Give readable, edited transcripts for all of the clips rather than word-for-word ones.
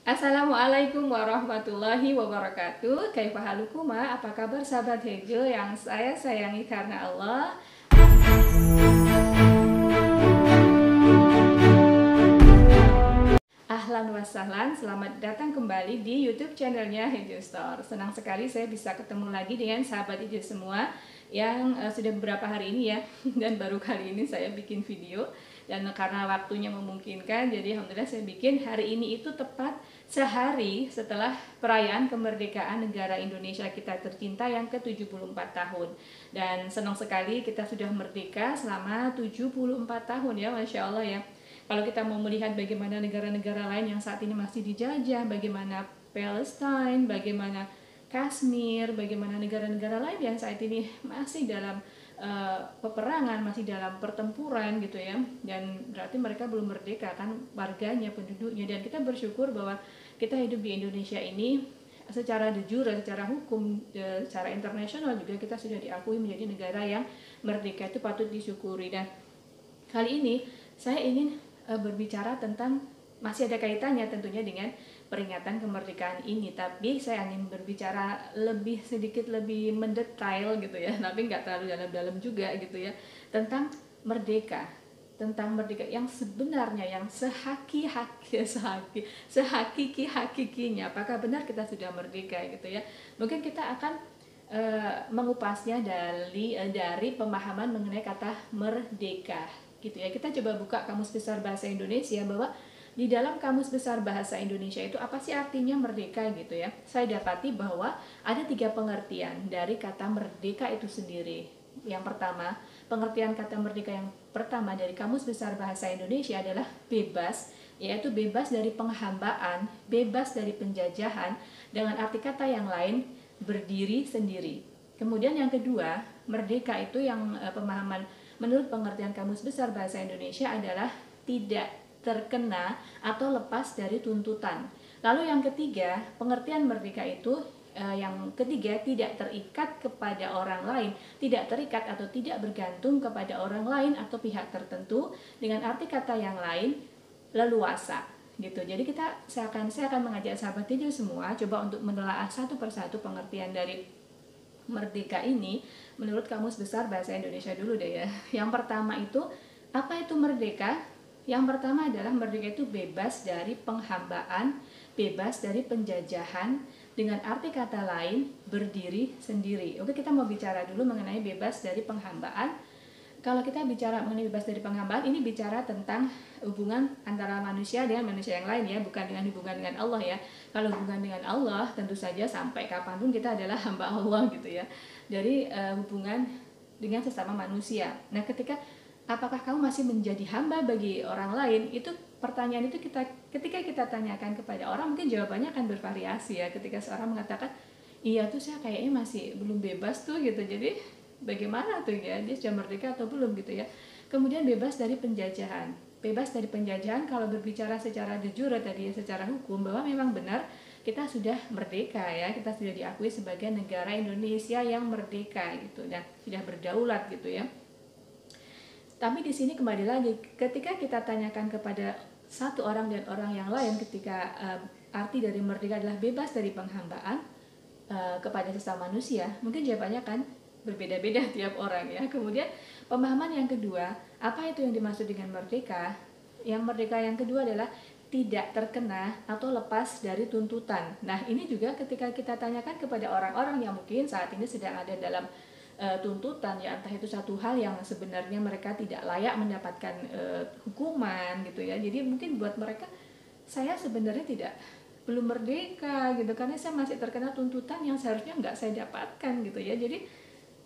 Assalamualaikum warahmatullahi wabarakatuh. Kaifa halukuma? Apa kabar sahabat Hejo yang saya sayangi karena Allah? Ahlan wasahlan, selamat datang kembali di YouTube channelnya Hejo Store. Senang sekali saya bisa ketemu lagi dengan sahabat Hejo semua yang sudah beberapa hari ini ya, dan baru kali ini saya bikin video. Dan karena waktunya memungkinkan, jadi alhamdulillah saya bikin hari ini itu tepat sehari setelah perayaan kemerdekaan negara Indonesia kita tercinta yang ke-74 tahun. Dan senang sekali kita sudah merdeka selama 74 tahun ya, Masya Allah ya. Kalau kita mau melihat bagaimana negara-negara lain yang saat ini masih dijajah, bagaimana Palestine, bagaimana Kashmir, bagaimana negara-negara lain yang saat ini masih dalam peperangan, masih dalam pertempuran gitu ya, dan berarti mereka belum merdeka kan, warganya, penduduknya. Dan kita bersyukur bahwa kita hidup di Indonesia ini secara de jure, secara hukum, secara internasional juga kita sudah diakui menjadi negara yang merdeka. Itu patut disyukuri. Dan kali ini saya ingin berbicara tentang, masih ada kaitannya tentunya dengan peringatan kemerdekaan ini, tapi saya ingin berbicara sedikit lebih mendetail gitu ya, tapi nggak terlalu dalam-dalam juga gitu ya, tentang merdeka yang sebenarnya, yang sehakiki-hakikinya. Apakah benar kita sudah merdeka gitu ya? Mungkin kita akan mengupasnya dari pemahaman mengenai kata merdeka gitu ya. Kita coba buka Kamus Besar Bahasa Indonesia, bahwa di dalam Kamus Besar Bahasa Indonesia itu apa sih artinya merdeka gitu ya. Saya dapati bahwa ada 3 pengertian dari kata merdeka itu sendiri. Yang pertama, pengertian kata merdeka yang pertama dari Kamus Besar Bahasa Indonesia adalah bebas, yaitu bebas dari penghambaan, bebas dari penjajahan, dengan arti kata yang lain berdiri sendiri. Kemudian yang kedua, merdeka itu yang pemahaman menurut pengertian Kamus Besar Bahasa Indonesia adalah tidak terkena atau lepas dari tuntutan. Lalu yang ketiga, pengertian merdeka itu yang ketiga, tidak terikat kepada orang lain, tidak terikat atau tidak bergantung kepada orang lain atau pihak tertentu, dengan arti kata yang lain leluasa gitu. Jadi saya akan mengajak sahabat Tejo semua coba untuk menelaah satu persatu pengertian dari merdeka ini menurut Kamus Besar Bahasa Indonesia dulu deh ya. Yang pertama itu, apa itu merdeka? Yang pertama adalah merdeka itu bebas dari penghambaan, bebas dari penjajahan, dengan arti kata lain berdiri sendiri. Oke, kita mau bicara dulu mengenai bebas dari penghambaan. Kalau kita bicara mengenai bebas dari penghambaan, ini bicara tentang hubungan antara manusia dengan manusia yang lain ya, bukan dengan hubungan dengan Allah ya. Kalau hubungan dengan Allah, tentu saja sampai kapanpun kita adalah hamba Allah gitu ya. Dari hubungan dengan sesama manusia. Nah, apakah kamu masih menjadi hamba bagi orang lain? Itu pertanyaan itu ketika kita tanyakan kepada orang, mungkin jawabannya akan bervariasi ya. Ketika seorang mengatakan, iya tuh saya kayaknya masih belum bebas tuh gitu. Jadi bagaimana tuh ya, dia sudah merdeka atau belum gitu ya. Kemudian bebas dari penjajahan. Bebas dari penjajahan, kalau berbicara secara de jure tadi ya, secara hukum, bahwa memang benar kita sudah merdeka ya, kita sudah diakui sebagai negara Indonesia yang merdeka gitu, dan sudah berdaulat gitu ya. Tapi di sini kembali lagi, ketika kita tanyakan kepada satu orang dan orang yang lain, ketika arti dari merdeka adalah bebas dari penghambaan kepada sesama manusia, mungkin jawabannya kan berbeda-beda tiap orang ya. Kemudian pemahaman yang kedua, apa itu yang dimaksud dengan merdeka? Yang merdeka yang kedua adalah tidak terkena atau lepas dari tuntutan. Nah, ini juga ketika kita tanyakan kepada orang-orang yang mungkin saat ini sedang ada dalam tuntutan ya, entah itu satu hal yang sebenarnya mereka tidak layak mendapatkan hukuman gitu ya. Jadi mungkin buat mereka, saya sebenarnya belum merdeka gitu, karena saya masih terkena tuntutan yang seharusnya nggak saya dapatkan gitu ya. Jadi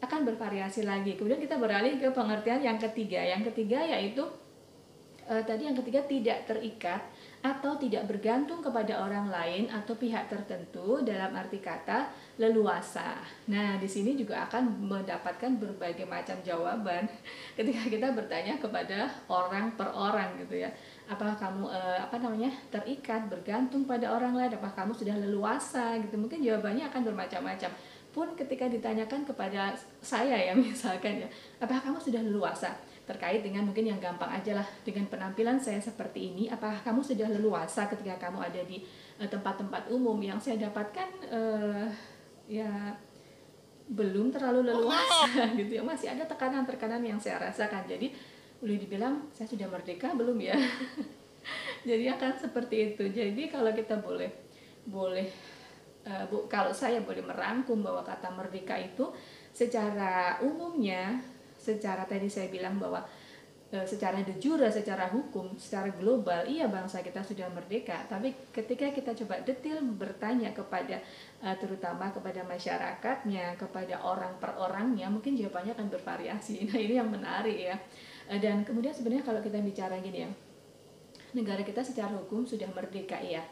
akan bervariasi lagi. Kemudian kita beralih ke pengertian yang ketiga. Yang ketiga yaitu yang ketiga tidak terikat atau tidak bergantung kepada orang lain atau pihak tertentu, dalam arti kata leluasa. Nah, di sini juga akan mendapatkan berbagai macam jawaban ketika kita bertanya kepada orang per orang gitu ya. Apakah kamu terikat, bergantung pada orang lain? Apakah kamu sudah leluasa gitu? Mungkin jawabannya akan bermacam-macam. Pun ketika ditanyakan kepada saya ya, misalkan ya, apakah kamu sudah leluasa? terkait dengan mungkin yang gampang aja lah, dengan penampilan saya seperti ini, apakah kamu sudah leluasa ketika kamu ada di tempat-tempat umum? Yang saya dapatkan ya belum terlalu leluasa gitu ya, masih ada tekanan-tekanan yang saya rasakan. Jadi boleh dibilang saya sudah merdeka belum ya? Jadi akan seperti itu. Jadi kalau kita boleh kalau saya boleh merangkum bahwa kata merdeka itu secara umumnya, secara tadi saya bilang bahwa secara de jure, secara hukum, secara global, iya bangsa kita sudah merdeka. Tapi ketika kita coba detail bertanya kepada terutama kepada masyarakatnya, kepada orang per orangnya, mungkin jawabannya akan bervariasi. Nah ini yang menarik ya. Dan kemudian sebenarnya kalau kita bicara gini ya, negara kita secara hukum sudah merdeka ya,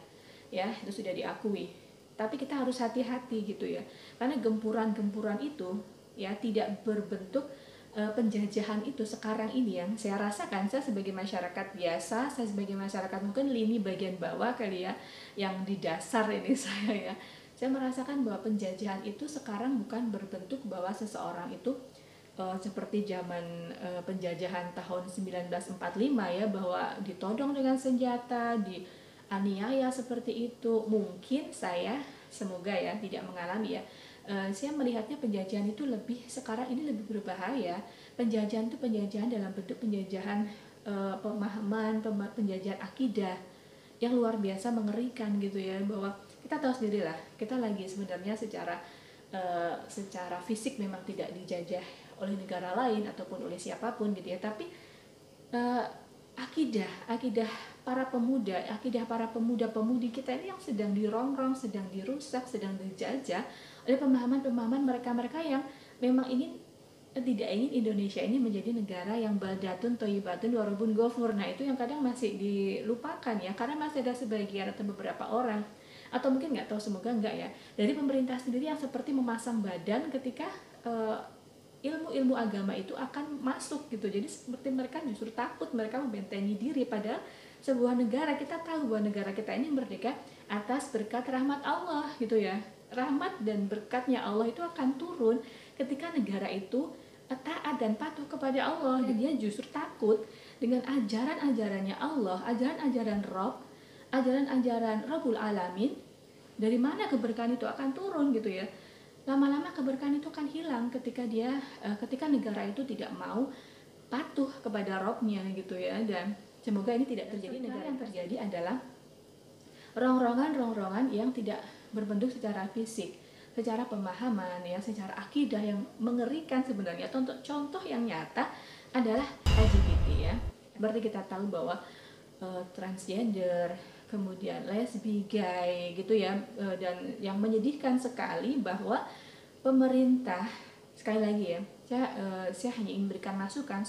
itu sudah diakui. Tapi kita harus hati-hati gitu ya, karena gempuran-gempuran itu ya tidak berbentuk penjajahan itu sekarang ini yang saya rasakan. Saya sebagai masyarakat biasa, saya sebagai masyarakat mungkin lini bagian bawah kali ya, yang di dasar ini saya merasakan bahwa penjajahan itu sekarang bukan berbentuk bahwa seseorang itu seperti zaman penjajahan tahun 1945 ya, bahwa ditodong dengan senjata, dianiaya seperti itu. Mungkin saya, semoga ya tidak mengalami ya, saya melihatnya penjajahan itu lebih sekarang ini lebih berbahaya. Penjajahan itu penjajahan dalam bentuk penjajahan pemahaman, penjajahan akidah yang luar biasa mengerikan gitu ya, bahwa kita tahu sendiri lah, kita lagi sebenarnya secara fisik memang tidak dijajah oleh negara lain ataupun oleh siapapun gitu ya, tapi akidah para pemuda-pemudi kita ini yang sedang dirongrong, sedang dirusak, sedang dijajah oleh pemahaman-pemahaman mereka-mereka yang memang tidak ingin Indonesia ini menjadi negara yang baldatun thayyibatun warabun ghafur. Nah itu yang kadang masih dilupakan ya, karena masih ada sebagian atau beberapa orang, atau mungkin nggak tahu, semoga enggak ya, dari pemerintah sendiri yang seperti memasang badan ketika ilmu-ilmu agama itu akan masuk gitu. Jadi seperti mereka justru takut, mereka membentengi diri, padahal sebuah negara, kita tahu bahwa negara kita ini merdeka atas berkat rahmat Allah gitu ya. Rahmat dan berkatnya Allah itu akan turun ketika negara itu taat dan patuh kepada Allah. Dan dia justru takut dengan ajaran-ajarannya Allah, ajaran-ajaran Rob, ajaran-ajaran Rabbul Alamin. Dari mana keberkahan itu akan turun gitu ya. Lama-lama keberkahan itu akan hilang ketika negara itu tidak mau patuh kepada Robnya gitu ya. Dan semoga ini tidak terjadi. Negara yang terjadi adalah rongrongan yang tidak berbentuk secara fisik, secara pemahaman ya, secara akidah yang mengerikan sebenarnya. Contoh yang nyata adalah LGBT ya. Berarti kita tahu bahwa transgender, kemudian lesbi, gay gitu ya, dan yang menyedihkan sekali bahwa pemerintah, sekali lagi ya, saya hanya ingin berikan masukan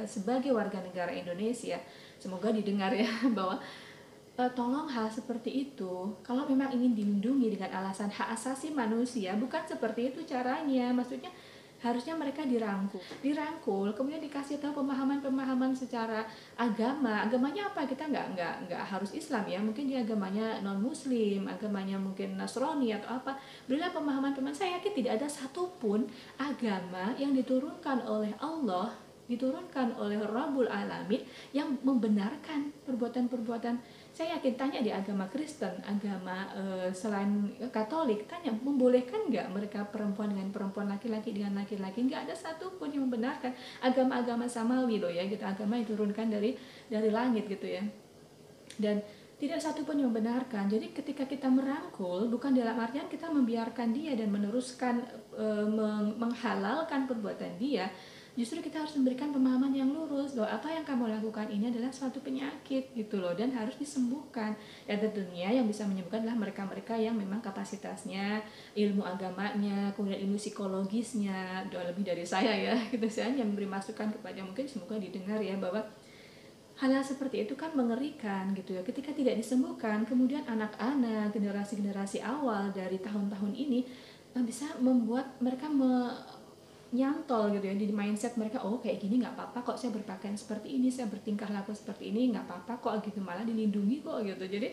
sebagai warga negara Indonesia, semoga didengar ya, bahwa tolong hal seperti itu kalau memang ingin dilindungi dengan alasan hak asasi manusia, bukan seperti itu caranya. Maksudnya harusnya mereka dirangkul, kemudian dikasih tahu pemahaman secara agamanya apa. Kita nggak harus Islam ya, mungkin dia agamanya non Muslim, agamanya mungkin Nasrani atau apa. Berilah pemahaman. Saya yakin tidak ada satupun agama yang diturunkan oleh Allah, diturunkan oleh Rabbul Alamin yang membenarkan perbuatan-perbuatan. Saya yakin, tanya di agama Kristen, agama selain Katolik, tanya membolehkan nggak mereka perempuan dengan perempuan, laki-laki dengan laki-laki. Nggak ada satupun yang membenarkan. Agama-agama samawi loh ya, gitu, agama yang diturunkan dari langit gitu ya. Dan tidak satupun yang membenarkan. Jadi ketika kita merangkul, bukan dalam artian kita membiarkan dia dan meneruskan menghalalkan perbuatan dia. Justru kita harus memberikan pemahaman yang lurus bahwa apa yang kamu lakukan ini adalah suatu penyakit gitu loh, dan harus disembuhkan. Dan tentunya yang bisa menyembuhkan adalah mereka-mereka yang memang kapasitasnya, ilmu agamanya, kemudian ilmu psikologisnya lebih dari saya ya gitu. Saya hanya memberi masukan kepada, mungkin semoga didengar ya, bahwa hal-hal seperti itu kan mengerikan gitu ya. Ketika tidak disembuhkan, kemudian anak-anak, generasi-generasi awal dari tahun-tahun ini bisa membuat mereka nyantol gitu ya di mindset mereka. Oh kayak gini nggak apa-apa kok, saya berpakaian seperti ini, saya bertingkah laku seperti ini, nggak apa-apa kok gitu, malah dilindungi kok gitu. Jadi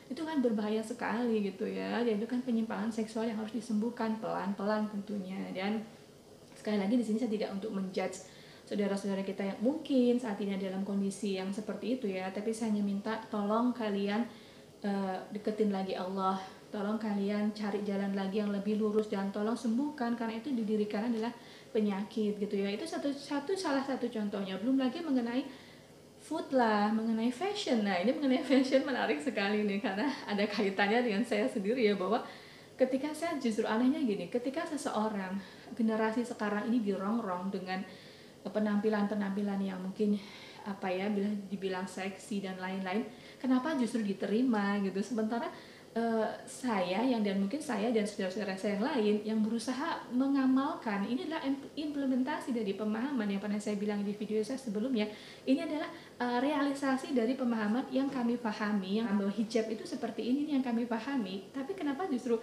itu kan berbahaya sekali gitu ya. Dan itu kan penyimpangan seksual yang harus disembuhkan pelan-pelan tentunya. Dan sekali lagi di sini saya tidak untuk menjudge saudara-saudara kita yang mungkin saat ini dalam kondisi yang seperti itu ya, tapi saya hanya minta tolong kalian deketin lagi Allah, tolong kalian cari jalan lagi yang lebih lurus dan tolong sembuhkan, karena itu didirikan adalah penyakit gitu ya. Itu salah satu contohnya. Belum lagi mengenai food lah, mengenai fashion. Nah, ini mengenai fashion menarik sekali nih, karena ada kaitannya dengan saya sendiri ya, bahwa ketika saya justru anehnya gini, ketika seseorang generasi sekarang ini dirongrong dengan penampilan-penampilan yang mungkin apa ya, dibilang seksi dan lain-lain, kenapa justru diterima gitu, sementara saya dan mungkin saya dan saudara-saudara saya yang lain yang berusaha mengamalkan, ini adalah implementasi dari pemahaman yang pernah saya bilang di video saya sebelumnya. Ini adalah realisasi dari pemahaman yang kami pahami, yang ambil hijab itu seperti ini yang kami pahami. Tapi kenapa justru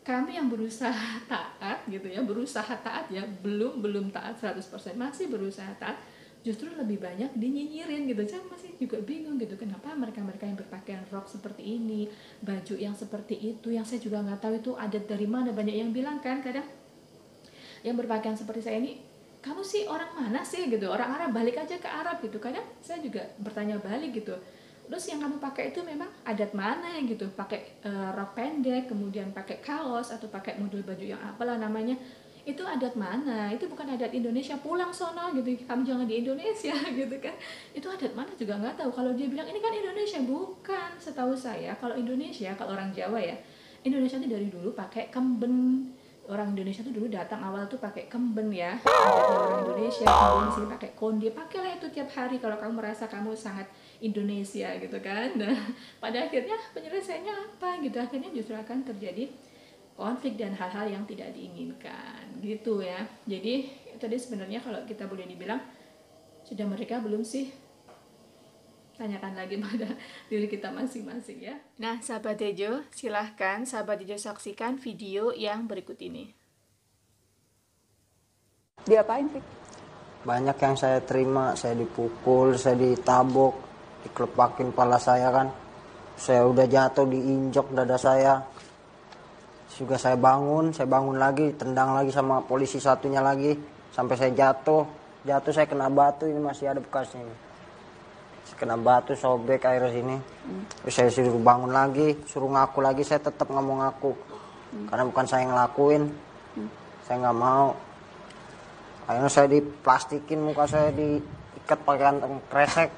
kami yang berusaha taat gitu ya, belum taat 100%, masih berusaha taat, justru lebih banyak dinyinyirin gitu. Saya masih juga bingung gitu, kenapa mereka yang berpakaian rok seperti ini, baju yang seperti itu, yang saya juga nggak tahu itu adat dari mana. Banyak yang bilang kan, kadang yang berpakaian seperti saya ini, kamu sih orang mana sih gitu, orang Arab, balik aja ke Arab gitu. Kadang saya juga bertanya balik gitu, terus yang kamu pakai itu memang adat mana gitu, pakai rok pendek, kemudian pakai kaos atau pakai model baju yang apalah namanya, itu adat mana? Itu bukan adat Indonesia, pulang sono gitu, kamu jangan di Indonesia gitu kan. Itu adat mana juga nggak tahu. Kalau dia bilang ini kan Indonesia, bukan. Setahu saya kalau Indonesia, kalau orang Jawa ya, Indonesia itu dari dulu pakai kemben. Orang Indonesia tuh dulu datang awal tuh pakai kemben ya, adatnya orang Indonesia. Kemudian di sini pakai konde, pakailah itu tiap hari kalau kamu merasa kamu sangat Indonesia gitu kan. Nah, pada akhirnya penyelesaiannya apa gitu, akhirnya justru akan terjadi konflik dan hal-hal yang tidak diinginkan gitu ya. Jadi tadi sebenarnya kalau kita boleh dibilang, sudah merdeka belum sih? Tanyakan lagi pada diri kita masing-masing ya. Nah, sahabat Tejo, silahkan sahabat Tejo saksikan video yang berikut ini. Diapain sih? Banyak yang saya terima, saya dipukul, saya ditabok, dikelepakin kepala saya kan. Saya udah jatuh, diinjak dada saya. Juga saya bangun lagi, tendang lagi sama polisi satunya lagi, sampai saya jatuh saya kena batu, ini masih ada bekasnya ini. Kena batu, sobek air sini. Terus saya suruh bangun lagi, suruh ngaku lagi, saya tetap nggak mau ngaku, karena bukan saya yang ngelakuin, saya nggak mau. Akhirnya saya diplastikin, muka saya diikat pakai kantong kresek.